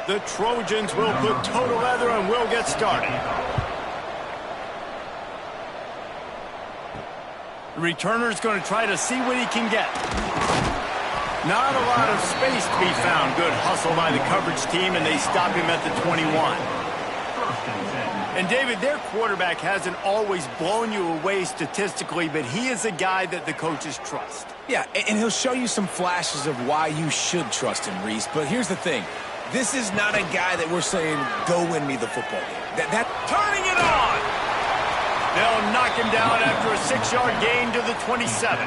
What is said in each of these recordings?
The Trojans will put toe to leather and will get started. The returner's going to try to see what he can get. Not a lot of space to be found. Good hustle by the coverage team, and they stop him at the 21. And, David, their quarterback hasn't always blown you away statistically, but he is a guy that the coaches trust. Yeah, and he'll show you some flashes of why you should trust him, Reese. But here's the thing. This is not a guy that we're saying, go win me the football game. Turning it on! They'll knock him down after a 6-yard gain to the 27.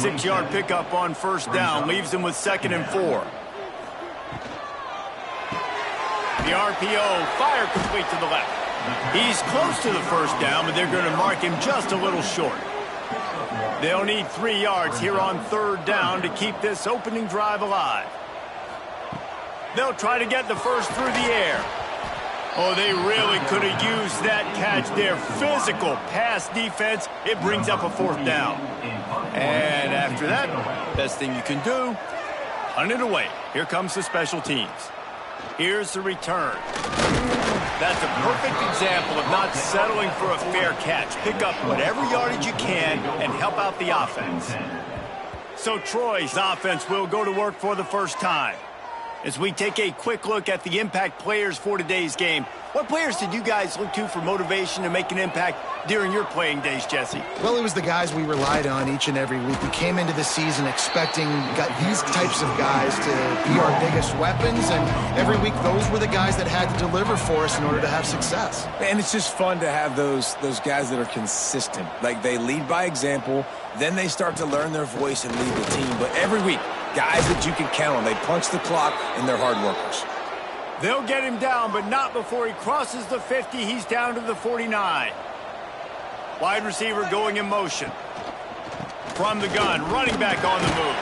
6-yard pickup on first down leaves him with 2nd and 4. The RPO, fire complete to the left. He's close to the first down, but they're going to mark him just a little short. They'll need 3 yards here on 3rd down to keep this opening drive alive. They'll try to get the first through the air. Oh, they really could have used that catch there. Physical pass defense. It brings up a 4th down. And after that, best thing you can do, hunt it away. Here comes the special teams. Here's the return. That's a perfect example of not settling for a fair catch. Pick up whatever yardage you can and help out the offense. So Troy's offense will go to work for the first time. As we take a quick look at the impact players for today's game, what players did you guys look to for motivation to make an impact during your playing days, Jesse? Well, it was the guys we relied on each and every week. We came into the season expecting these types of guys to be our biggest weapons, and every week those were the guys that had to deliver for us in order to have success. And it's just fun to have those guys that are consistent. Like, they lead by example, then they start to learn their voice and lead the team. But every week, guys that you can count on. They punch the clock, and they're hard workers. They'll get him down, but not before he crosses the 50. He's down to the 49. Wide receiver going in motion. From the gun, running back on the move.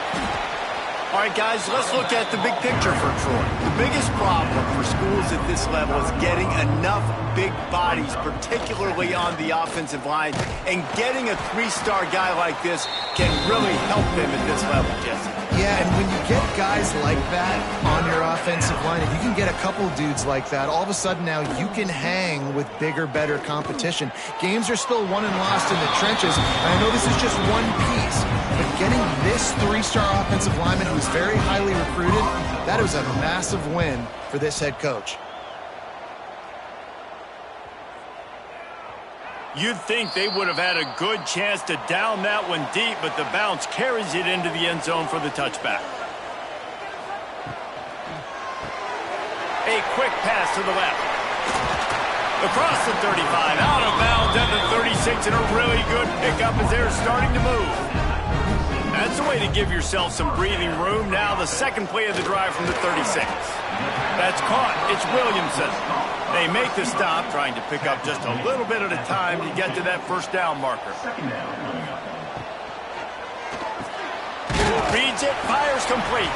All right, guys, let's look at the big picture for Troy. The biggest problem for schools at this level is getting enough big bodies, particularly on the offensive line, and getting a 3-star guy like this can really help them at this level, Jesse. Yeah, and when you get guys like that on your offensive line, if you can get a couple dudes like that, all of a sudden now you can hang with bigger, better competition. Games are still won and lost in the trenches, and I know this is just one piece, but getting this 3-star offensive lineman who's very highly recruited, that was a massive win for this head coach. You'd think they would have had a good chance to down that one deep, but the bounce carries it into the end zone for the touchback. A quick pass to the left. Across the 35, out of bounds at the 36, and a really good pickup as they're starting to move. That's a way to give yourself some breathing room. Now the second play of the drive from the 36. That's caught. It's Williamson. They make the stop, trying to pick up just a little bit at a time to get to that first down marker. Reads it, fires complete.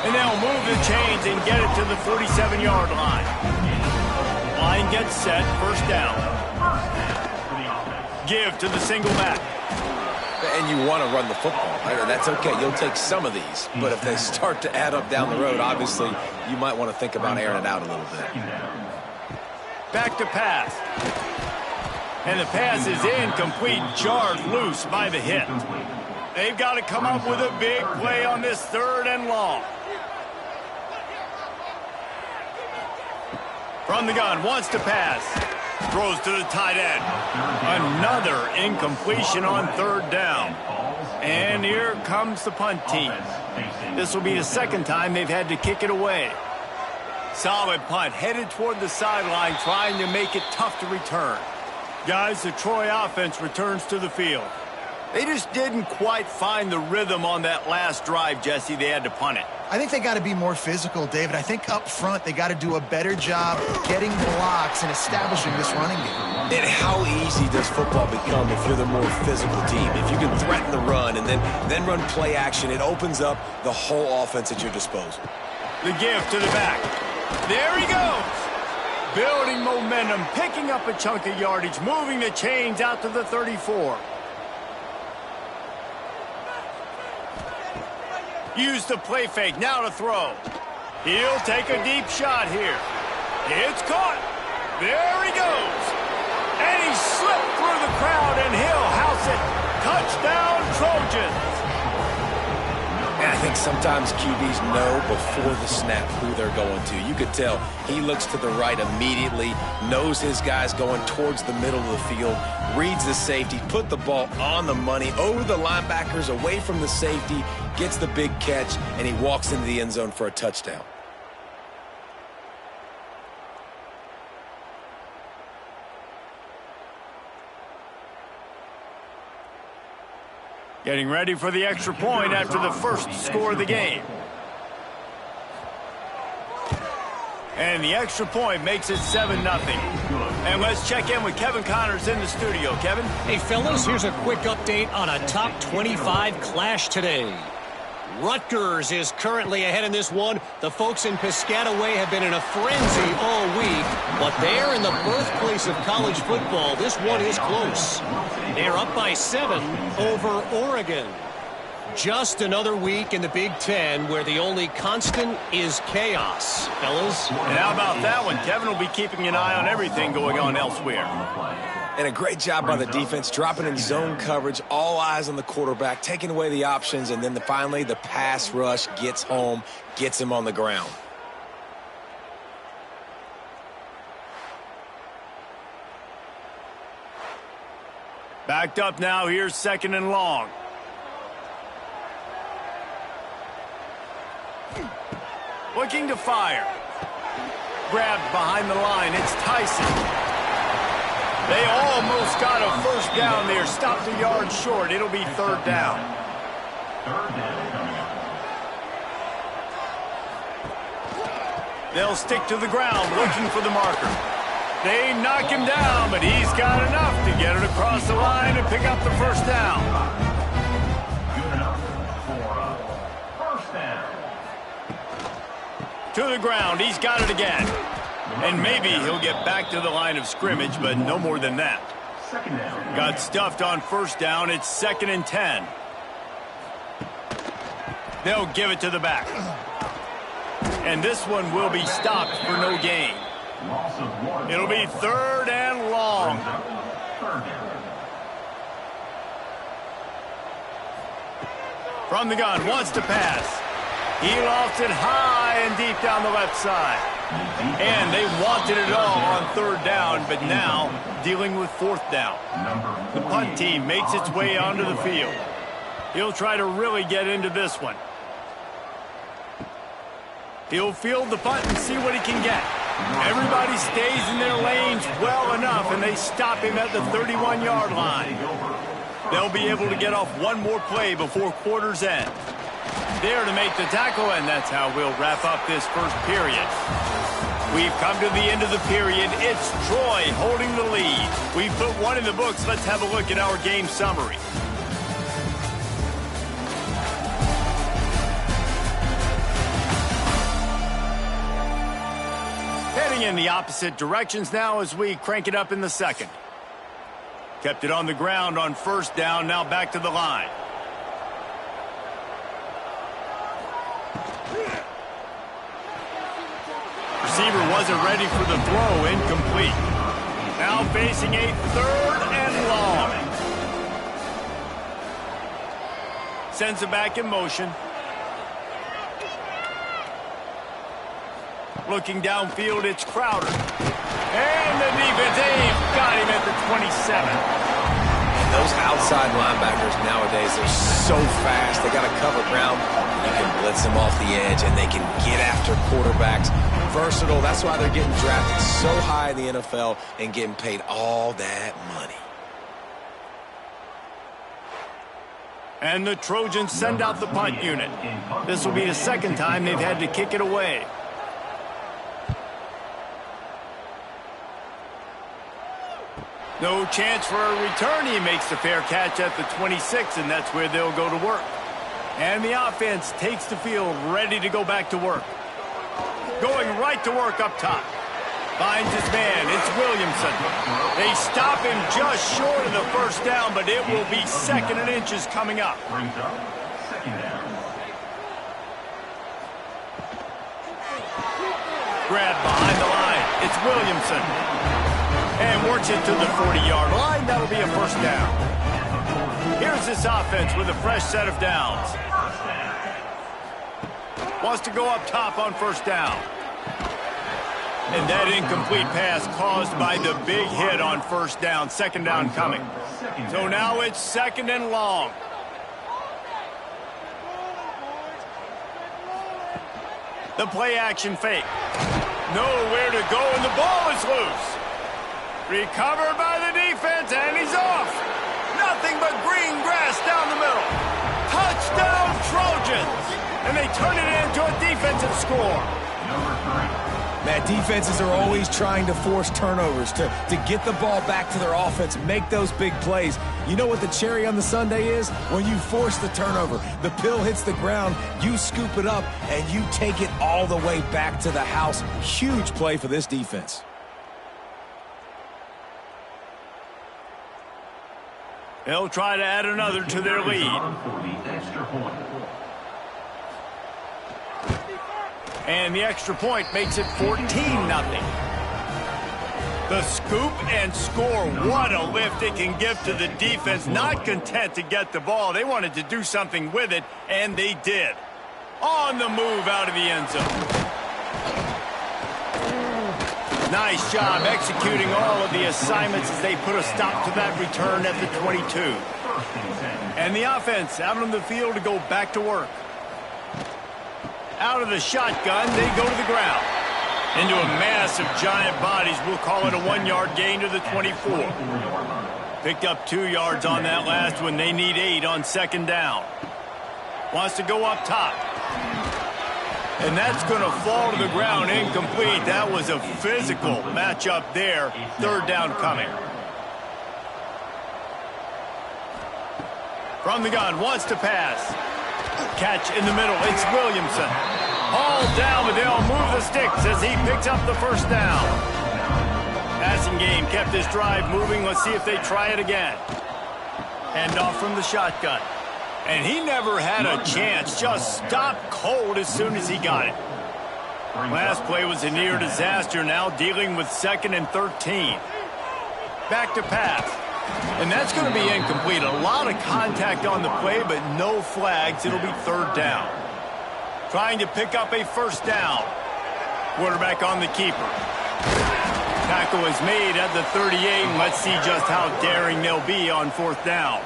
And they'll move the chains and get it to the 47-yard line. Line gets set, first down. Give to the single back. And you want to run the football, right? And that's okay. You'll take some of these. But if they start to add up down the road, obviously, you might want to think about airing it out a little bit. Back to pass. And the pass is incomplete, jarred loose by the hit. They've got to come up with a big play on this 3rd and long. From the gun, wants to pass. Throws to the tight end. Another incompletion on 3rd down. And here comes the punt team. This will be the 2nd time they've had to kick it away. Solid punt, headed toward the sideline, trying to make it tough to return. Guys, the Troy offense returns to the field. They just didn't quite find the rhythm on that last drive, Jesse. They had to punt it. I think they got to be more physical, David. I think up front they got to do a better job getting blocks and establishing this running game. And how easy does football become if you're the more physical team? If you can threaten the run and then run play action, it opens up the whole offense at your disposal. The give to the back. There he goes. Building momentum, picking up a chunk of yardage, moving the chains out to the 34. Use the play fake, now to throw. He'll take a deep shot here. It's caught. There he goes. And he slipped through the crowd, and he'll house it. Touchdown, Trojans. And I think sometimes QBs know before the snap who they're going to. You could tell he looks to the right immediately, knows his guy's going towards the middle of the field, reads the safety, put the ball on the money, over the linebackers, away from the safety, gets the big catch, and he walks into the end zone for a touchdown. Getting ready for the extra point after the first score of the game. And the extra point makes it 7-0. And let's check in with Kevin Connors in the studio. Kevin? Hey, fellas, here's a quick update on a top 25 clash today. Rutgers is currently ahead in this one. The folks in Piscataway have been in a frenzy all week, but they're in the birthplace of college football. This one is close. They're up by 7 over Oregon. Just another week in the Big Ten where the only constant is chaos, fellas. And how about that one? Kevin will be keeping an eye on everything going on elsewhere. And a great job by the defense, dropping in zone coverage, all eyes on the quarterback, taking away the options, and then finally the pass rush gets home, gets him on the ground. Backed up now, here's 2nd and long. Looking to fire. Grabbed behind the line, it's Tyson. They almost got a first down there, stopped a yard short. It'll be 3rd down. They'll stick to the ground looking for the marker. They knock him down, but he's got enough to get it across the line and pick up the first down. To the ground, he's got it again. And maybe he'll get back to the line of scrimmage, but no more than that. Got stuffed on 1st down. It's 2nd and 10. They'll give it to the back. And this one will be stopped for no gain. It'll be 3rd and long. From the gun, wants to pass. He lofts it high and deep down the left side. And they wanted it all on 3rd down, but now dealing with 4th down. The punt team makes its way onto the field. He'll try to really get into this one. He'll field the punt and see what he can get. Everybody stays in their lanes well enough, and they stop him at the 31-yard line. They'll be able to get off one more play before quarter's end. There to make the tackle, and that's how we'll wrap up this first period. We've come to the end of the period. It's Troy holding the lead. We've put one in the books. Let's have a look at our game summary. Heading in the opposite directions now as we crank it up in the 2nd. Kept it on the ground on 1st down, now back to the line. Receiver wasn't ready for the throw, incomplete. Now facing a 3rd and long. Sends it back in motion. Looking downfield, it's Crowder. And the defense, they've got him at the 27. And those outside linebackers nowadays, they're so fast. They got to cover ground. You can blitz them off the edge, and they can get after quarterbacks. Versatile. That's why they're getting drafted so high in the NFL and getting paid all that money. And the Trojans send out the punt unit. This will be the 2nd time they've had to kick it away. No chance for a return. He makes the fair catch at the 26, and that's where they'll go to work. And the offense takes the field, ready to go back to work. Going right to work up top. Finds his man. It's Williamson. They stop him just short of the first down, but it will be 2nd and inches coming up. Grab behind the line. It's Williamson. And works it to the 40-yard line. That'll be a first down. Here's this offense with a fresh set of downs. Wants to go up top on first down. And that incomplete pass caused by the big hit on first down. Second down coming. So now it's second and long. The play action fake. Nowhere to go, and the ball is loose. Recovered by the defense, and he's off. Nothing but green grass down the middle. Touchdown, Trojans. And they turn it into a defensive score. Matt, defenses are always trying to force turnovers to get the ball back to their offense, make those big plays. You know what the cherry on the sundae is? When you force the turnover, the pill hits the ground, you scoop it up, and you take it all the way back to the house. Huge play for this defense. They'll try to add another to their lead. And the extra point makes it 14-0. The scoop and score. What a lift it can give to the defense. Not content to get the ball. They wanted to do something with it, and they did. On the move out of the end zone. Nice job executing all of the assignments as they put a stop to that return at the 22. And the offense out on the field to go back to work. Out of the shotgun, they go to the ground. Into a mass of giant bodies. We'll call it a 1-yard gain to the 24. Picked up 2 yards on that last one. They need 8 on second down. Wants to go up top. And that's going to fall to the ground incomplete. That was a physical matchup there. Third down coming. From the gun, wants to pass. Catch in the middle. It's Williamson. Hauled down, but they'll move the sticks as he picks up the first down. Passing game kept this drive moving. Let's see if they try it again. Hand off from the shotgun. And he never had a chance. Just stopped cold as soon as he got it. Last play was a near disaster. Now dealing with 2nd and 13. Back to pass. And that's going to be incomplete. A lot of contact on the play, but no flags. It'll be third down. Trying to pick up a first down. Quarterback on the keeper. Tackle is made at the 38. Let's see just how daring they'll be on fourth down.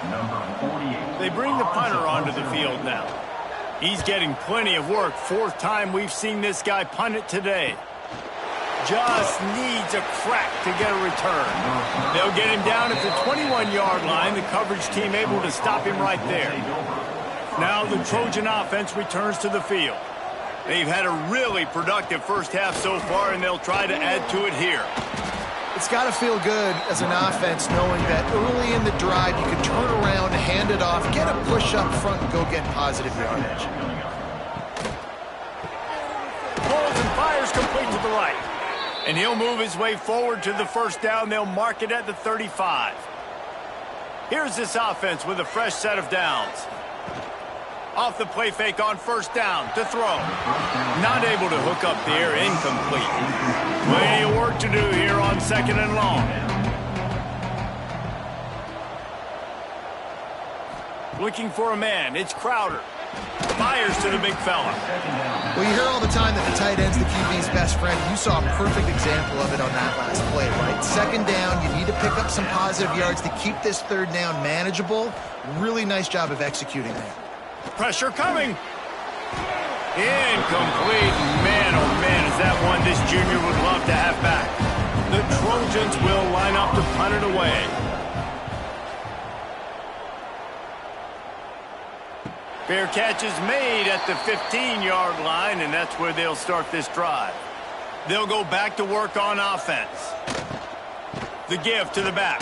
They bring the punter onto the field now. He's getting plenty of work. 4th time we've seen this guy punt it today. Just needs a crack to get a return. They'll get him down at the 21-yard line. The coverage team able to stop him right there. Now the Trojan offense returns to the field. They've had a really productive first half so far, and they'll try to add to it here. It's got to feel good as an offense knowing that early in the drive you can turn around, hand it off, get a push up front, and go get positive yardage. Pulls and fires complete to the right. And he'll move his way forward to the first down. They'll mark it at the 35. Here's this offense with a fresh set of downs. Off the play fake on first down to throw. Not able to hook up there, incomplete. Plenty of work to do here on 2nd and long. Looking for a man, it's Crowder. Fires to the big fella. Well, you hear all the time that the tight end's the QB's best friend. You saw a perfect example of it on that last play, right? 2nd down, you need to pick up some positive yards to keep this 3rd down manageable. Really nice job of executing there. Pressure coming. Incomplete. Man, oh man, is that one this junior would love to have back. The Trojans will line up to punt it away. Fair catch is made at the 15-yard line, and that's where they'll start this drive. They'll go back to work on offense. The give to the back.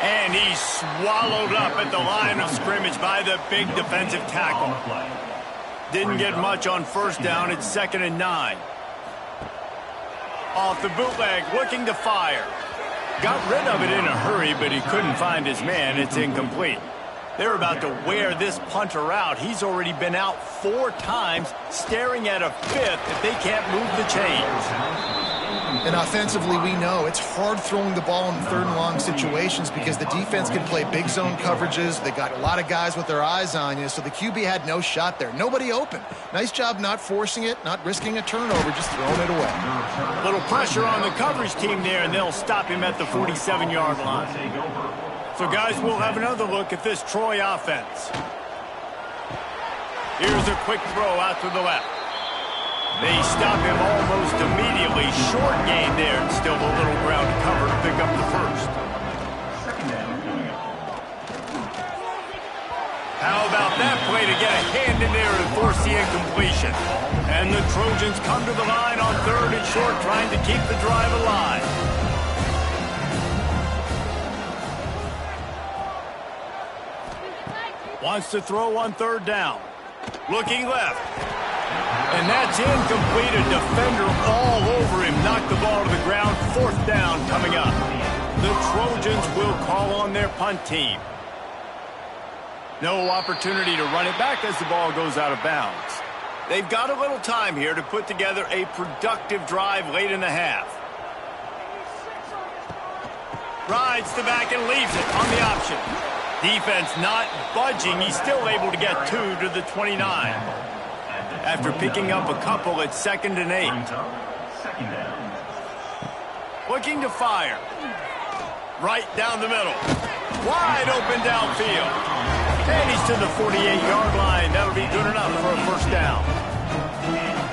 And he's swallowed up at the line of scrimmage by the big defensive tackle. Didn't get much on first down. It's 2nd and 9. Off the bootleg, looking to fire. Got rid of it in a hurry, but he couldn't find his man. It's incomplete. They're about to wear this punter out. He's already been out 4 times, staring at a 5th if they can't move the chains. And offensively, we know it's hard throwing the ball in 3rd and long situations because the defense can play big zone coverages. They got a lot of guys with their eyes on you, so the QB had no shot there. Nobody open. Nice job not forcing it, not risking a turnover, just throwing it away. A little pressure on the coverage team there, and they'll stop him at the 47-yard line. So, guys, we'll have another look at this Troy offense. Here's a quick throw out to the left. They stop him almost immediately. Short gain there, and still a little ground to cover to pick up the first. How about that play to get a hand in there and force the incompletion? And the Trojans come to the line on 3rd and short, trying to keep the drive alive. Wants to throw on 3rd down. Looking left. And that's incomplete. A defender all over him. Knocked the ball to the ground. 4th down coming up. The Trojans will call on their punt team. No opportunity to run it back as the ball goes out of bounds. They've got a little time here to put together a productive drive late in the half. Rides the back and leaves it on the option. Defense not budging. He's still able to get 2 to the 29. After picking up a couple at 2nd and 8. Looking to fire. Right down the middle. Wide open downfield. And he's to the 48-yard line. That'll be good enough for a 1st down.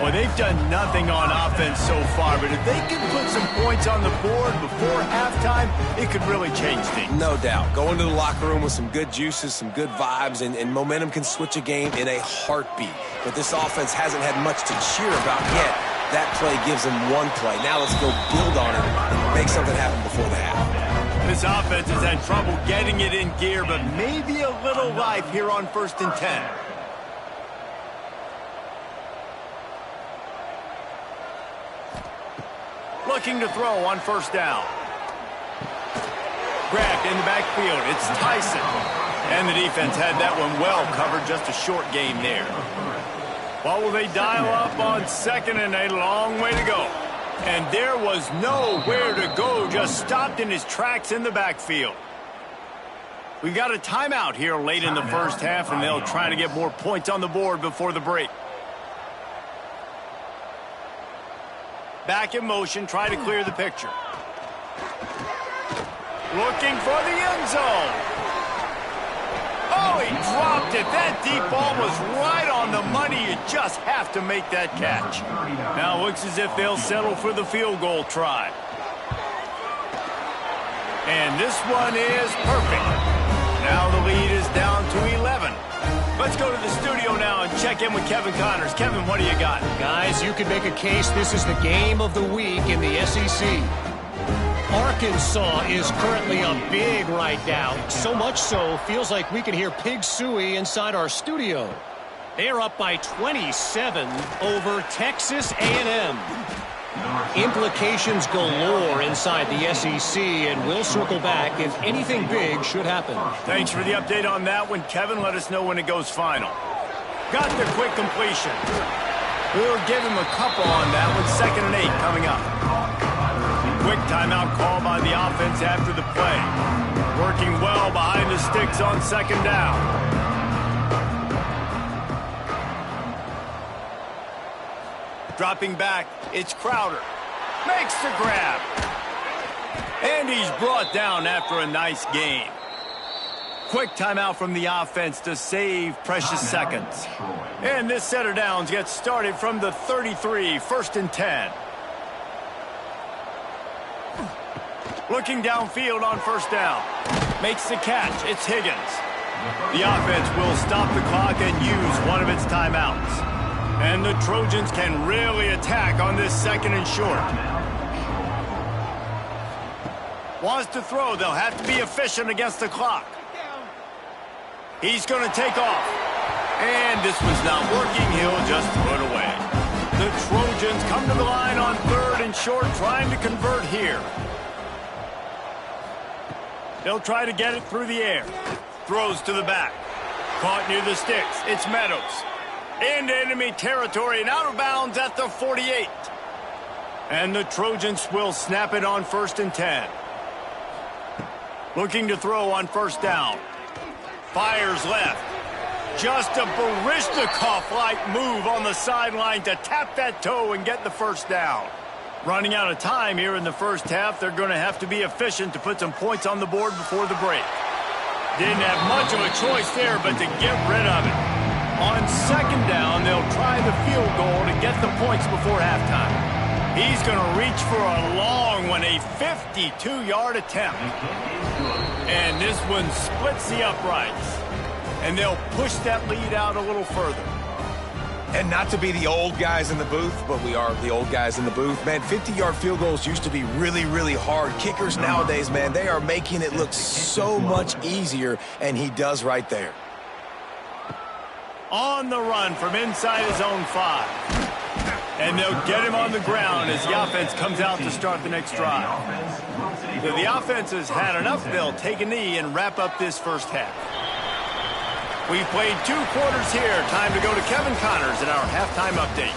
Well, they've done nothing on offense so far, but if they can put some points on the board before halftime, it could really change things. No doubt. Go into the locker room with some good juices, some good vibes, and momentum can switch a game in a heartbeat. But this offense hasn't had much to cheer about yet. That play gives them one play. Now let's go build on it and make something happen before the half. This offense has had trouble getting it in gear, but maybe a little life here on 1st and 10. Looking to throw on 1st down. Grabbed in the backfield. It's Tyson. And the defense had that one well covered. Just a short gain there. Well, will they dial up on 2nd and 8? Long way to go. And there was nowhere to go. Just stopped in his tracks in the backfield. We've got a timeout here late in the 1st half, and they'll try to get more points on the board before the break. Back in motion, try to clear the picture. Looking for the end zone. Oh, he dropped it. That deep ball was right on the money. You just have to make that catch. Now it looks as if they'll settle for the field goal try. And this one is perfect. Now the lead is down to 11. Let's go to the studio now and check in with Kevin Connors. Kevin, what do you got? Guys, you can make a case this is the game of the week in the SEC. Arkansas is currently a big right now. So much so, feels like we can hear Pig Sooie inside our studio. They're up by 27 over Texas A&M. Implications galore inside the SEC, and we'll circle back if anything big should happen. Thanks for the update on that one, Kevin. Let us know when it goes final. Got the quick completion. We'll give him a couple on that one. 2nd and 8 coming up. Quick timeout call by the offense after the play. Working well behind the sticks on 2nd down. Dropping back, it's Crowder. Makes the grab. And he's brought down after a nice gain. Quick timeout from the offense to save precious seconds. And this set of downs gets started from the 33, 1st and 10. Looking downfield on 1st down. Makes the catch. It's Higgins. The offense will stop the clock and use one of its timeouts. And the Trojans can really attack on this 2nd and short. Wants to throw. They'll have to be efficient against the clock. He's going to take off. And this one's not working. He'll just throw it away. The Trojans come to the line on 3rd and short, trying to convert here. They'll try to get it through the air. Throws to the back. Caught near the sticks. It's Meadows. Into enemy territory and out of bounds at the 48. And the Trojans will snap it on 1st and 10. Looking to throw on 1st down. Fires left. Just a Baryshnikov-like move on the sideline to tap that toe and get the 1st down. Running out of time here in the 1st half, they're going to have to be efficient to put some points on the board before the break. Didn't have much of a choice there but to get rid of it. On 2nd down, they'll try the field goal to get the points before halftime. He's going to reach for a long one, a 52-yard attempt. And this one splits the uprights. And they'll push that lead out a little further. And not to be the old guys in the booth, but we are the old guys in the booth. Man, 50-yard field goals used to be really, really hard. Kickers nowadays, man, they are making it look so much easier, and he does right there. On the run from inside his own 5. And they'll get him on the ground as the offense comes out to start the next drive. If the offense has had enough, they'll take a knee and wrap up this 1st half. We've played 2 quarters here. Time to go to Kevin Connors in our halftime update.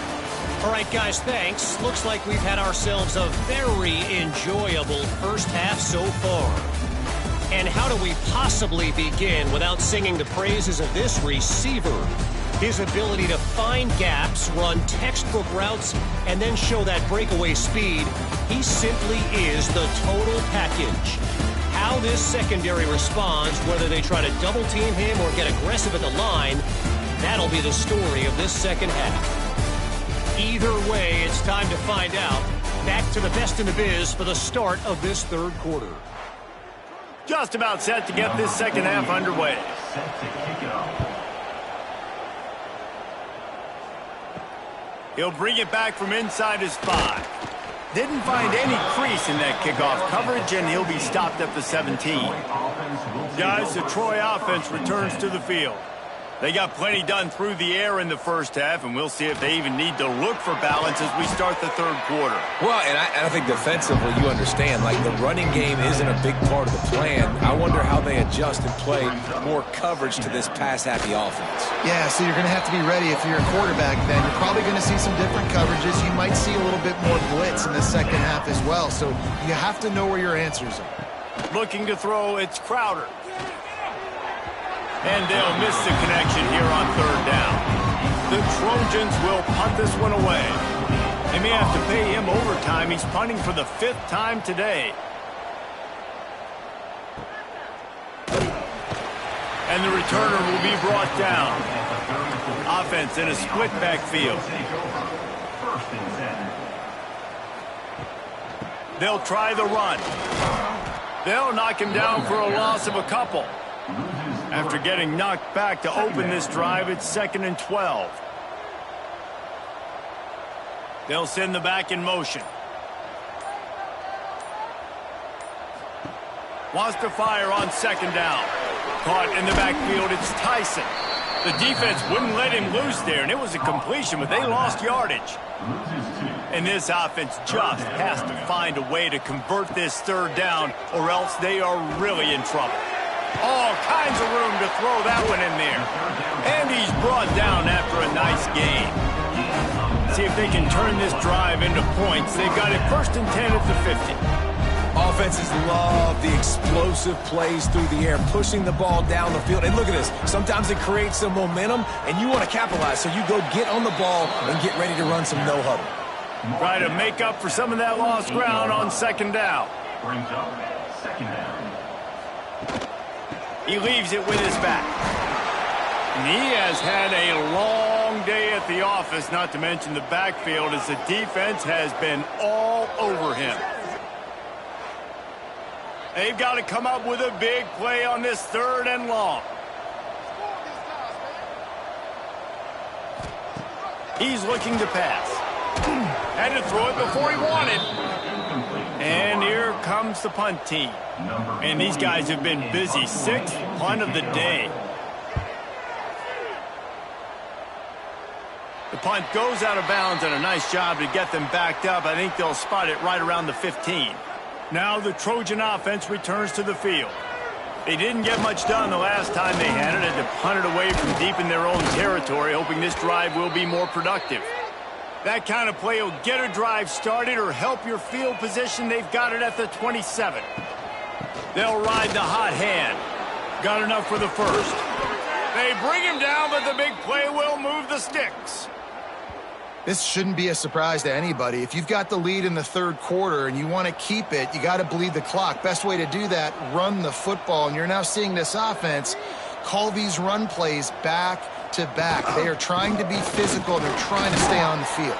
All right, guys, thanks. Looks like we've had ourselves a very enjoyable 1st half so far. And how do we possibly begin without singing the praises of this receiver? His ability to find gaps, run textbook routes, and then show that breakaway speed. He simply is the total package. How this secondary responds, whether they try to double-team him or get aggressive at the line, that'll be the story of this 2nd half. Either way, it's time to find out. Back to the best in the biz for the start of this 3rd quarter. Just about set to get this 2nd half underway. He'll bring it back from inside his 5. Didn't find any crease in that kickoff coverage, and he'll be stopped at the 17. Guys, the Troy offense returns to the field. They got plenty done through the air in the 1st half, and we'll see if they even need to look for balance as we start the 3rd quarter. Well, and I think defensively, you understand, like the running game isn't a big part of the plan. I wonder how they adjust and play more coverage to this pass-happy offense. Yeah, so you're going to have to be ready if you're a quarterback then. You're probably going to see some different coverages. You might see a little bit more blitz in the 2nd half as well, so you have to know where your answers are. Looking to throw, it's Crowder. And they'll miss the connection here on 3rd down. The Trojans will punt this one away. They may have to pay him overtime. He's punting for the 5th time today. And the returner will be brought down. Offense in a split backfield. They'll try the run. They'll knock him down for a loss of a couple. After getting knocked back to open this drive, it's 2nd and 12. They'll send the back in motion. Wants to fire on 2nd down. Caught in the backfield, it's Tyson. The defense wouldn't let him loose there, and it was a completion, but they lost yardage. And this offense just has to find a way to convert this 3rd down, or else they are really in trouble. All kinds of room to throw that one in there. And he's brought down after a nice gain. See if they can turn this drive into points. They've got it 1st and 10 at the 50. Offenses love the explosive plays through the air, pushing the ball down the field. And look at this. Sometimes it creates some momentum, and you want to capitalize. So you go get on the ball and get ready to run some no-huddle. Try to make up for some of that lost ground on 2nd down. Brings up 2nd down. He leaves it with his back. And he has had a long day at the office, not to mention the backfield, as the defense has been all over him. They've got to come up with a big play on this 3rd and long. He's looking to pass. Had to throw it before he wanted. And here comes the punt team. And these guys have been busy. 6th punt of the day. The punt goes out of bounds, and a nice job to get them backed up. I think they'll spot it right around the 15. Now the Trojan offense returns to the field. They didn't get much done the last time they had it. Had to punt it away from deep in their own territory, hoping this drive will be more productive. That kind of play will get a drive started or help your field position. They've got it at the 27. They'll ride the hot hand. Got enough for the first. They bring him down, but the big play will move the sticks. This shouldn't be a surprise to anybody. If you've got the lead in the third quarter and you want to keep it, you got to bleed the clock. Best way to do that, run the football. And you're now seeing this offense call these run plays back to back. They are trying to be physical. They're trying to stay on the field.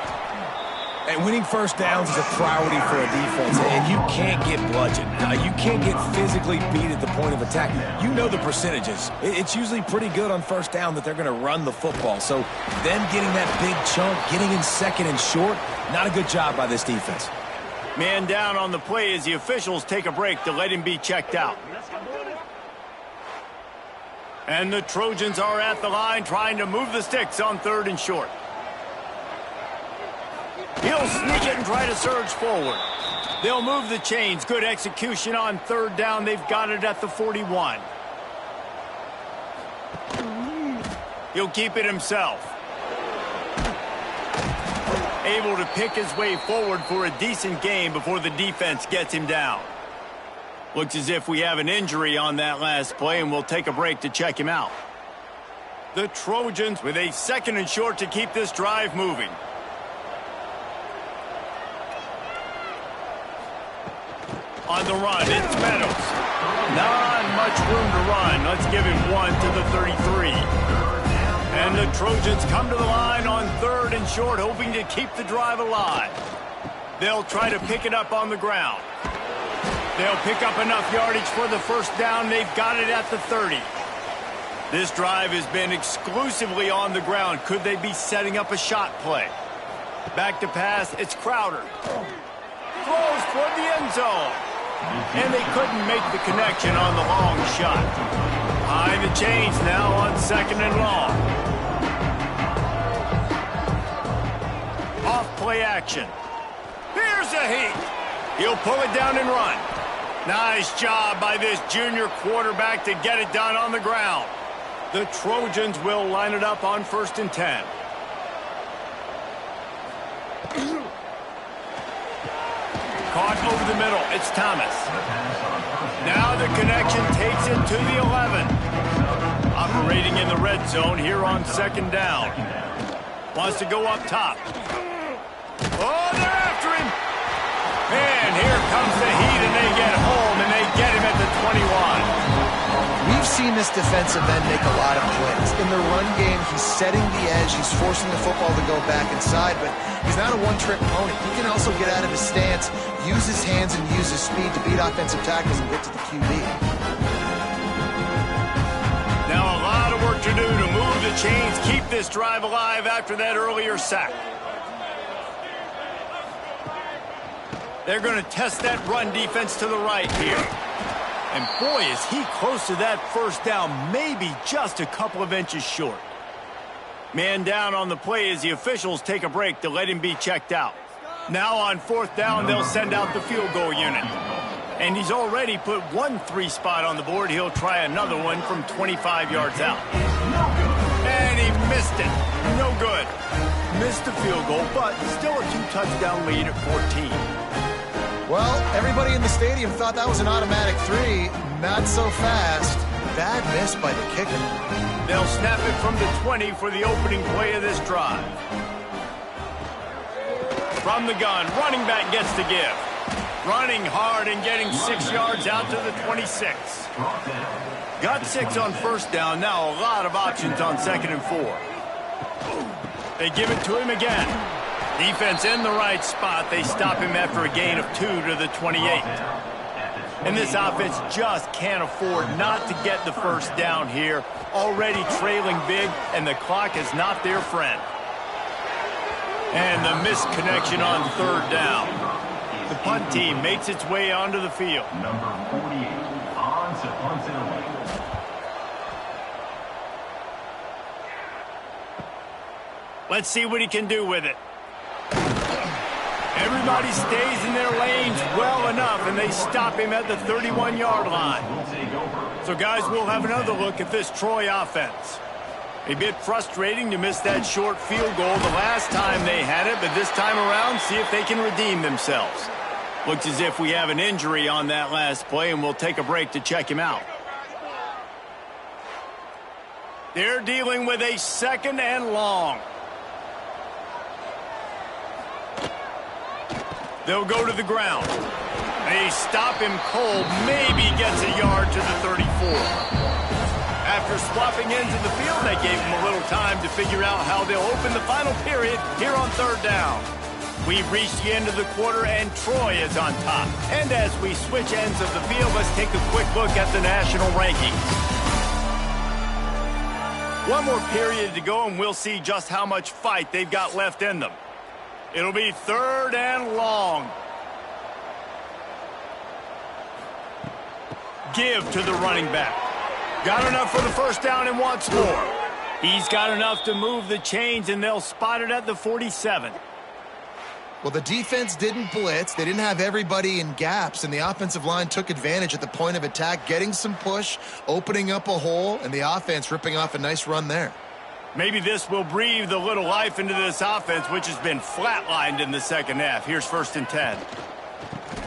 And winning first downs is a priority for a defense, and you can't get bludgeoned. You can't get physically beat at the point of attack. You know the percentages. It's usually pretty good on first down that they're going to run the football. So them getting that big chunk, getting in second and short, not a good job by this defense. Man down on the play as the officials take a break to let him be checked out. And the Trojans are at the line trying to move the sticks on third and short. He'll sneak it and try to surge forward. They'll move the chains. Good execution on third down. They've got it at the 41. He'll keep it himself. Able to pick his way forward for a decent gain before the defense gets him down. Looks as if we have an injury on that last play, and we'll take a break to check him out. The Trojans with a second and short to keep this drive moving. On the run, it's Meadows. Not much room to run. Let's give him one to the 33. And the Trojans come to the line on third and short, hoping to keep the drive alive. They'll try to pick it up on the ground. They'll pick up enough yardage for the first down. They've got it at the 30. This drive has been exclusively on the ground. Could they be setting up a shot play? Back to pass, it's Crowder. Throws toward the end zone. And they couldn't make the connection on the long shot. Behind the chains now on second and long. Off play action. Here's a heat. He'll pull it down and run. Nice job by this junior quarterback to get it done on the ground. The Trojans will line it up on 1st and 10. Caught over the middle. It's Thomas. Now the connection takes it to the 11. Operating in the red zone here on 2nd down. Wants to go up top. Oh, they're after him. And here comes the heat, and they get home, and they get him at the 21. We've seen this defensive end make a lot of plays. In the run game, he's setting the edge. He's forcing the football to go back inside, but he's not a one-trick pony. He can also get out of his stance, use his hands, and use his speed to beat offensive tackles and get to the QB. Now a lot of work to do to move the chains, keep this drive alive after that earlier sack. They're going to test that run defense to the right here. And boy, is he close to that first down, maybe just a couple of inches short. Man down on the play as the officials take a break to let him be checked out. Now on 4th down, they'll send out the field goal unit. And he's already put one 3 spot on the board. He'll try another one from 25 yards out. And he missed it. No good. Missed the field goal, but still a 2-touchdown lead at 14. Well, everybody in the stadium thought that was an automatic 3. Not so fast. Bad miss by the kicker. They'll snap it from the 20 for the opening play of this drive. From the gun, running back gets the give. Running hard and getting 6 yards out to the 26. Got 6 on 1st down. Now a lot of options on 2nd and 4. They give it to him again. Defense in the right spot. They stop him after a gain of 2 to the 28. And this offense just can't afford not to get the first down here. Already trailing big, and the clock is not their friend. And the missed connection on 3rd down. The punt team makes its way onto the field. Number 48, on to punt it away. Let's see what he can do with it. Everybody stays in their lanes well enough, and they stop him at the 31-yard line. So, guys, we'll have another look at this Troy offense. A bit frustrating to miss that short field goal the last time they had it, but this time around, see if they can redeem themselves. Looks as if we have an injury on that last play, and we'll take a break to check him out. They're dealing with a 2nd and long. They'll go to the ground. They stop him cold, maybe gets a yard to the 34. After swapping ends of the field, that gave him a little time to figure out how they'll open the final period here on 3rd down. We've reached the end of the quarter, and Troy is on top. And as we switch ends of the field, let's take a quick look at the national rankings. One more period to go, and we'll see just how much fight they've got left in them. It'll be 3rd and long. Give to the running back. Got enough for the 1st down and wants more. He's got enough to move the chains, and they'll spot it at the 47. Well, the defense didn't blitz. They didn't have everybody in gaps, and the offensive line took advantage at the point of attack, getting some push, opening up a hole, and the offense ripping off a nice run there. Maybe this will breathe a little life into this offense, which has been flatlined in the 2nd half. Here's 1st and 10.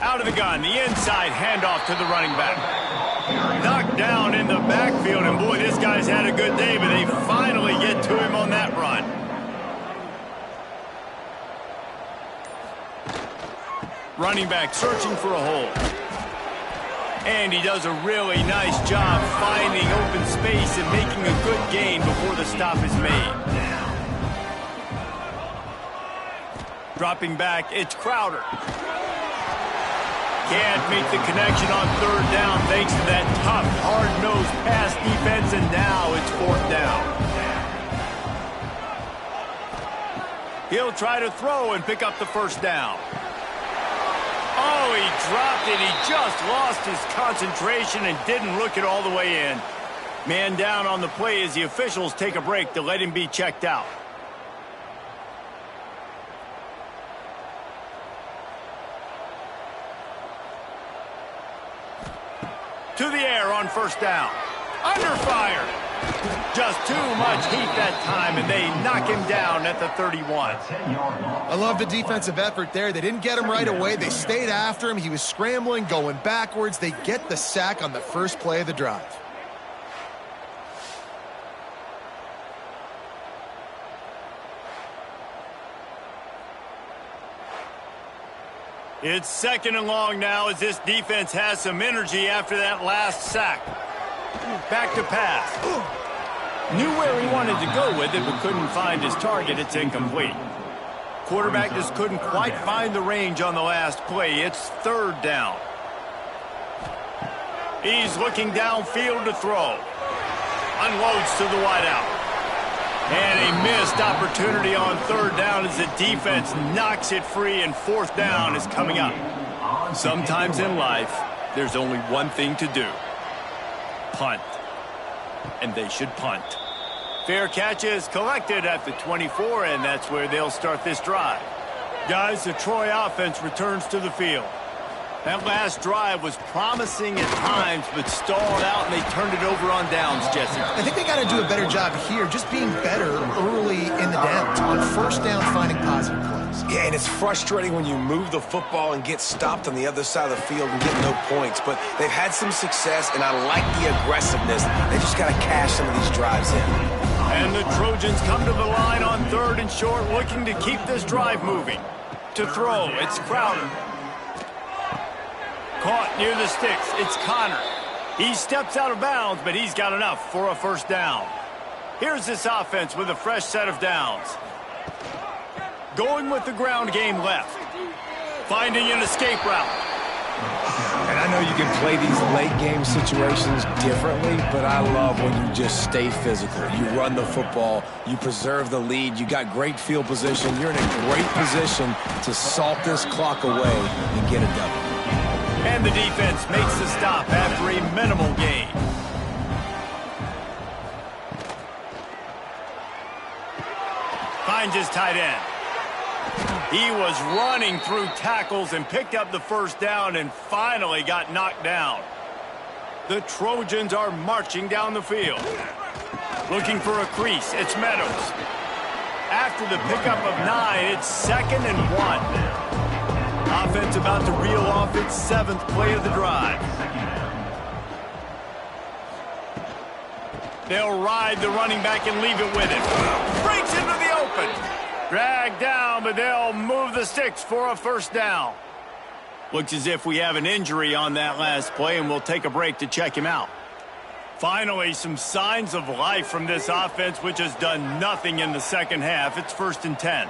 Out of the gun, the inside handoff to the running back. Knocked down in the backfield, and boy, this guy's had a good day, but they finally get to him on that run. Running back searching for a hole. And he does a really nice job finding open space and making a good gain before the stop is made. Dropping back, it's Crowder. Can't make the connection on 3rd down thanks to that tough, hard-nosed pass defense, and now it's 4th down. He'll try to throw and pick up the 1st down. Oh, he dropped it. He just lost his concentration and didn't look it all the way in. Man down on the play as the officials take a break to let him be checked out. To the air on 1st down. Under fire. Just too much heat that time, and they knock him down at the 31. I love the defensive effort there. They didn't get him right away. They stayed after him. He was scrambling, going backwards. They get the sack on the first play of the drive. It's 2nd and long now as this defense has some energy after that last sack. Back to pass. Knew where he wanted to go with it, but couldn't find his target. It's incomplete. Quarterback just couldn't quite find the range on the last play. It's 3rd down. He's looking downfield to throw. Unloads to the wideout. And a missed opportunity on 3rd down as the defense knocks it free, and 4th down is coming up. Sometimes in life, there's only one thing to do. Punt. And they should punt. Fair catch is collected at the 24, and that's where they'll start this drive. Guys, the Troy offense returns to the field. That last drive was promising at times, but stalled out, and they turned it over on downs, Jesse. I think they got to do a better job here, just being better early in the downs. On 1st down, finding positive plays. Yeah, and it's frustrating when you move the football and get stopped on the other side of the field and get no points. But they've had some success, and I like the aggressiveness. They just got to cash some of these drives in. And the Trojans come to the line on 3rd and short, looking to keep this drive moving. To throw, it's Crowder. Caught near the sticks, it's Connor. He steps out of bounds, but he's got enough for a 1st down. Here's this offense with a fresh set of downs. Going with the ground game left. Finding an escape route. And I know you can play these late game situations differently, but I love when you just stay physical. You run the football, you preserve the lead, you got great field position, you're in a great position to salt this clock away and get a W. And the defense makes the stop after a minimal gain. Finds his tight end. He was running through tackles and picked up the first down and finally got knocked down. The Trojans are marching down the field. Looking for a crease, it's Meadows. After the pickup of 9, it's 2nd and 1. Offense about to reel off its 7th play of the drive. They'll ride the running back and leave it with him. Breaks into the open. Dragged down, but they'll move the sticks for a first down. Looks as if we have an injury on that last play, and we'll take a break to check him out. Finally, some signs of life from this offense, which has done nothing in the second half. It's 1st and 10.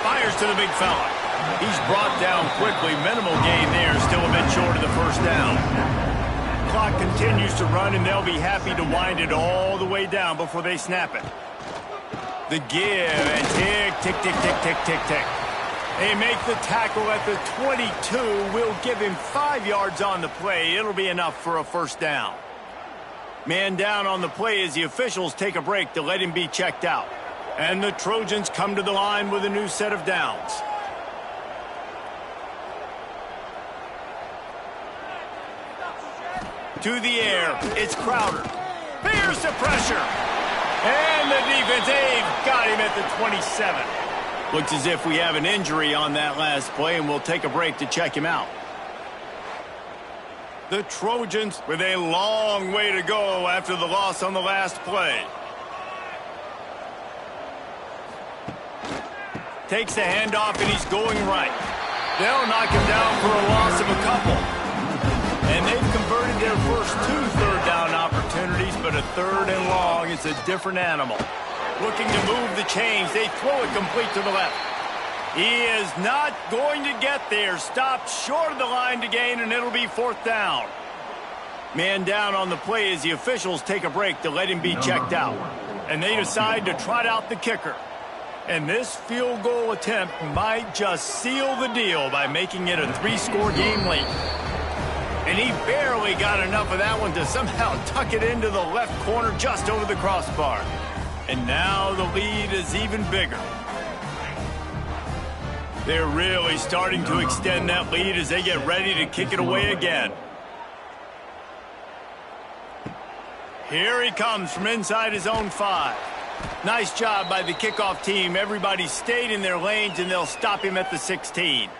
Fires to the big fella. He's brought down quickly. Minimal gain there, still a bit short of the first down. Clock continues to run, and they'll be happy to wind it all the way down before they snap it. The give, and tick, tick, tick, tick, tick, tick, tick. They make the tackle at the 22. We'll give him 5 yards on the play. It'll be enough for a first down. Man down on the play as the officials take a break to let him be checked out. And the Trojans come to the line with a new set of downs. To the air, it's Crowder. Fears the pressure. And the defense, they've got him at the 27. Looks as if we have an injury on that last play, and we'll take a break to check him out. The Trojans with a long way to go after the loss on the last play. Takes the handoff, and he's going right. They'll knock him down for a loss of a couple. And they've converted their first 2 third-down opportunities, but a 3rd and long is a different animal. Looking to move the chains. They throw it complete to the left. He is not going to get there. Stopped short of the line to gain, and it'll be 4th down. Man down on the play as the officials take a break to let him be checked out. And they decide to trot out the kicker. And this field goal attempt might just seal the deal by making it a 3-score game late. And he barely got enough of that one to somehow tuck it into the left corner just over the crossbar. And now the lead is even bigger. They're really starting to extend that lead as they get ready to kick it away again. Here he comes from inside his own 5. Nice job by the kickoff team. Everybody stayed in their lanes, and they'll stop him at the 16.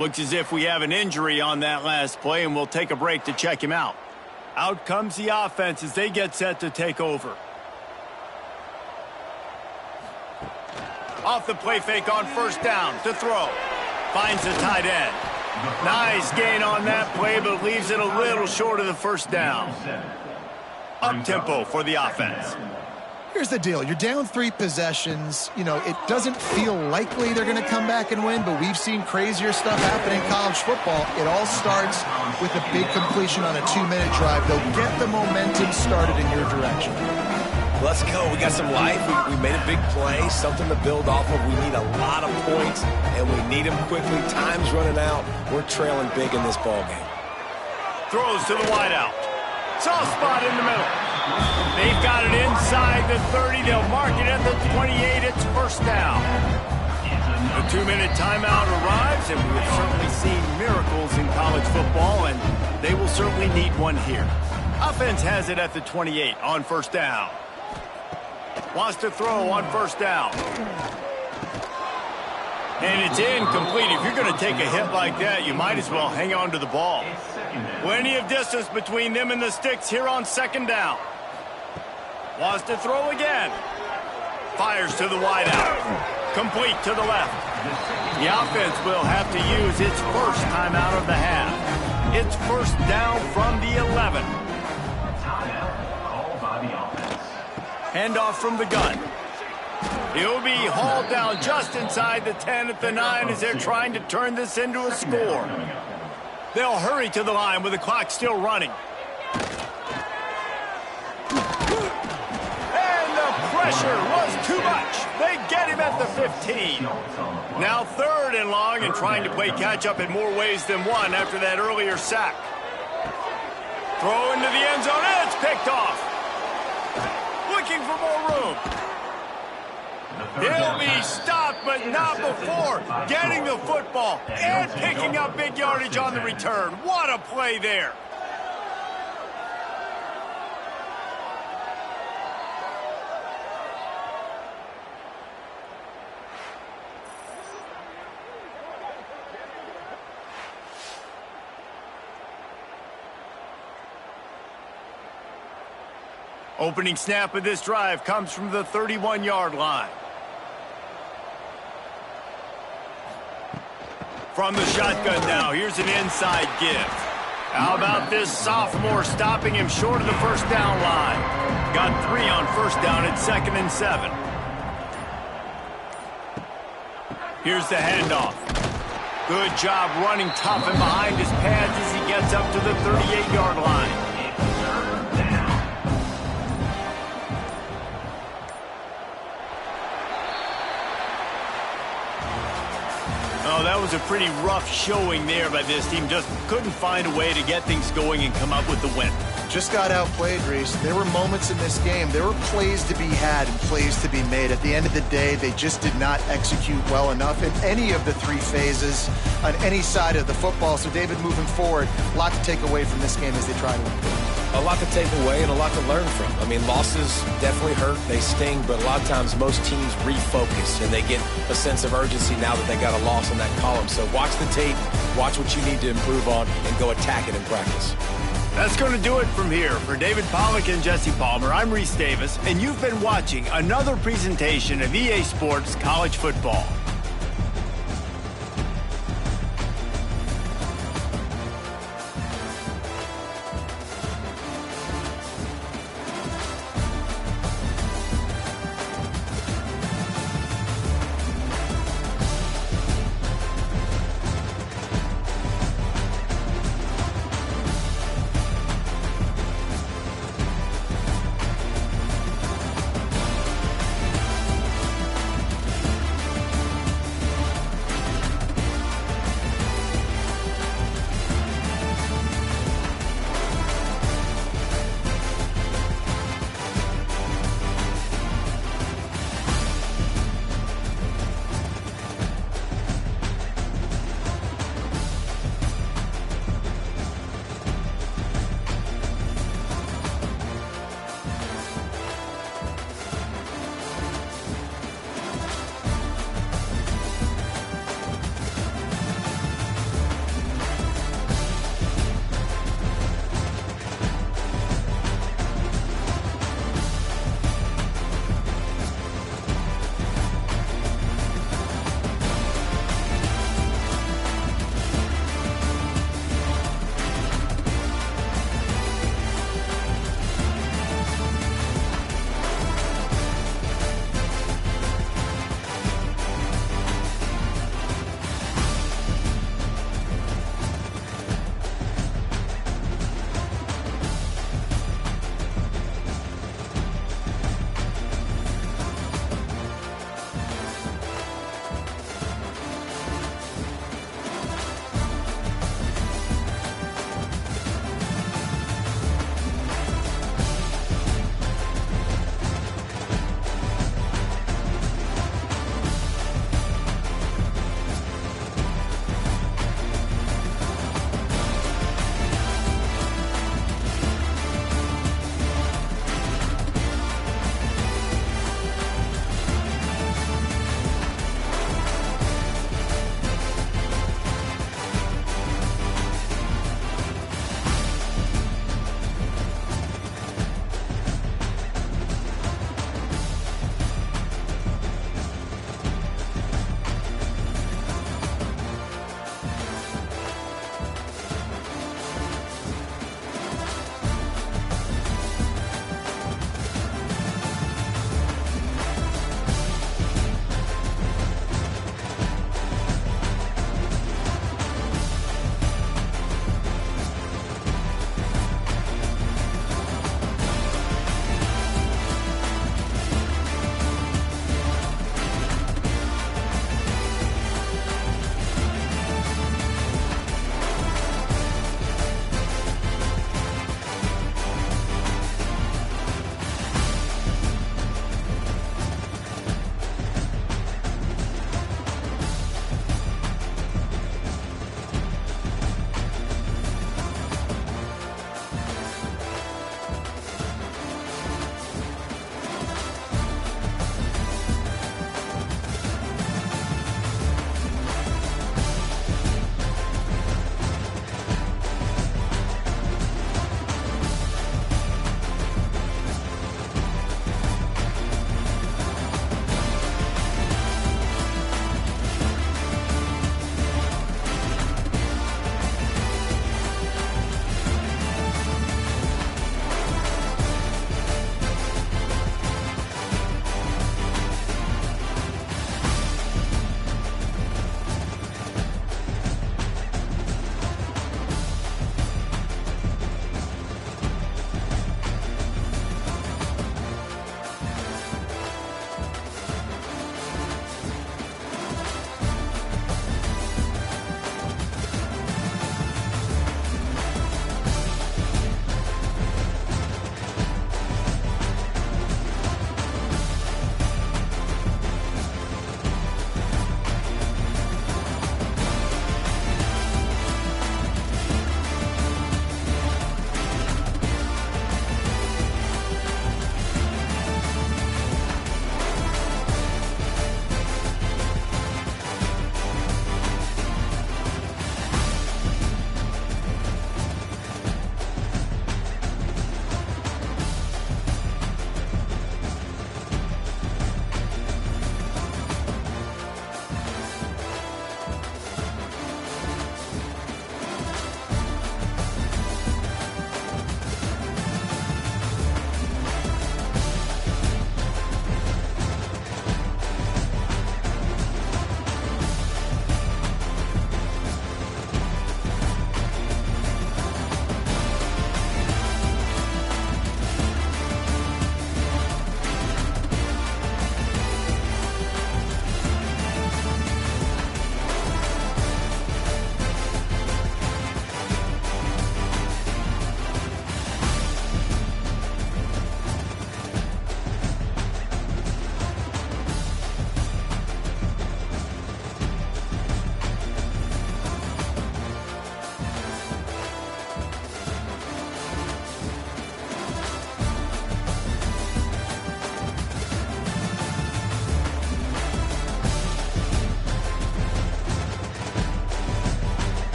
Looks as if we have an injury on that last play, and we'll take a break to check him out. Out comes the offense as they get set to take over. Off the play fake on first down to throw. Finds the tight end. Nice gain on that play, but leaves it a little short of the first down. Up-tempo for the offense. Here's the deal. You're down 3 possessions. You know, it doesn't feel likely they're going to come back and win, but we've seen crazier stuff happen in college football. It all starts with a big completion on a 2-minute drive. They'll get the momentum started in your direction. Let's go. We got some life. We made a big play, something to build off of. We need a lot of points, and we need them quickly. Time's running out. We're trailing big in this ballgame. Throws to the wideout. Soft spot in the middle. They've got it inside the 30. They'll mark it at the 28. It's first down. The 2-minute timeout arrives, and we've certainly seen miracles in college football, and they will certainly need one here. Offense has it at the 28 on first down. Wants to throw on first down. And it's incomplete. If you're going to take a hit like that, you might as well hang on to the ball. Plenty of distance between them and the sticks here on second down. Wants to throw again. Fires to the wideout. Complete to the left. The offense will have to use its first timeout of the half. It's first down from the 11. Called by the offense. Handoff from the gun. He'll be hauled down just inside the 10 at the 9 as they're trying to turn this into a score. They'll hurry to the line with the clock still running. And the pressure was too much. They get him at the 15. Now 3rd and long and trying to play catch-up in more ways than one after that earlier sack. Throw into the end zone, and it's picked off. Looking for more room. He'll be stopped, but not before getting the football and picking up big yardage on the return. What a play there. Opening snap of this drive comes from the 31-yard line. From the shotgun now, here's an inside give. How about this sophomore stopping him short of the first down line? Got 3 on first down at 2nd and 7. Here's the handoff. Good job running tough and behind his pads as he gets up to the 38-yard line. Oh, that was a pretty rough showing there by this team. Just couldn't find a way to get things going and come up with the win. Just got outplayed, Reese. There were moments in this game. There were plays to be had and plays to be made. At the end of the day, they just did not execute well enough in any of the 3 phases on any side of the football. So, David, moving forward, a lot to take away from this game as they try to improve. A lot to take away and a lot to learn from. I mean, losses definitely hurt. They sting, but a lot of times most teams refocus and they get a sense of urgency now that they got a loss in that column. So watch the tape, watch what you need to improve on, and go attack it in practice. That's going to do it from here. For David Pollack and Jesse Palmer, I'm Reese Davis, and you've been watching another presentation of EA Sports College Football.